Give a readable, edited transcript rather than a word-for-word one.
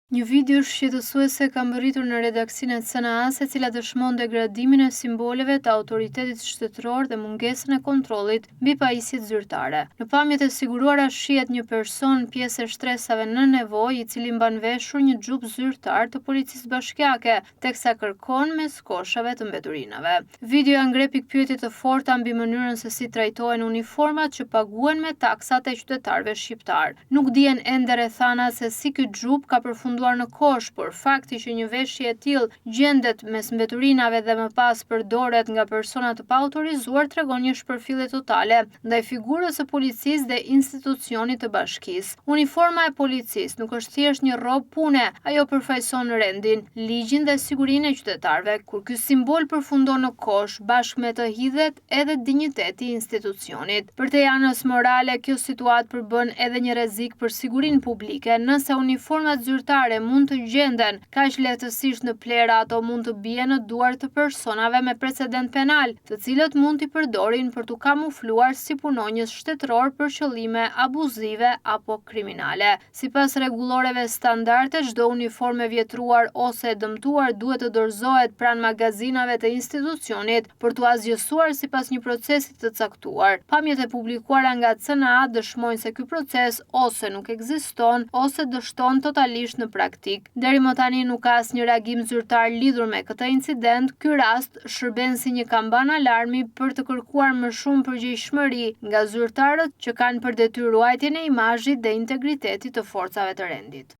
Një video shqetësuese ka mbërritur në redaksinë e CNA-s, e cila dëshmon degradimin e simboleve të autoritetit shtetëror dhe mungesën e kontrollit mbi pajisjet zyrtare. Në pamjet e siguruara shihet një person pjesë e shtresave në nevojë, i cili mban veshur një xhup zyrtar të policisë bashkiake, teksa kërkon mes koshave të mbeturinave. Videoja ngre pikpyetje të forta mbi mënyrën se si trajtohen uniformat që paguhen me taksat e qytetarëve shqiptar. Nuk dihen ende rrethana se si ky xhup ka përfunduar në kosh, por fakti që një veshje e tillë gjendet mes mbeturinave dhe më pas përdoret nga persona të paautorizuar tregon një shpërfillje totale ndaj figurës së policisë dhe institucionit të bashkisë. Uniforma e policisë nuk është thjesht një rrobë pune, ajo përfaqëson rendin, ligjin dhe sigurinë e qytetarëve. Kur ky simbol përfundon në kosh, bashkë me të hidhet edhe dinjiteti i institucionit. Për te anës morale, kjo situatë përbën edhe një rrezik për sigurinë publike. Nëse uniformat zyrtare mund të gjenden kaq lehtësisht në plera, ato mund të bien në duart të personave me precedent penal, të cilët mund t'i përdorin për t'u kamufluar si punonjës shtetëror për qëllime abuzive apo kriminale. Sipas rregulloreve standarde, çdo uniformë vjetruar ose e dëmtuar duhet të dorëzohet pranë magazinave të institucionit për t'u asgjësuar sipas një procesi të caktuar. Pamjet e publikuara nga CNA dëshmojnë se ky proces ose nuk ekziston ose dështon totalisht në praktik. Deri më tani nuk ka asnjë reagim zyrtar lidhur me këtë incident. Ky rast shërben si një kamban alarmi për të kërkuar më shumë përgjegjësish nga zyrtarët që kanë për detyrë ruajtjen e imazhit dhe integritetit të forcave të rendit.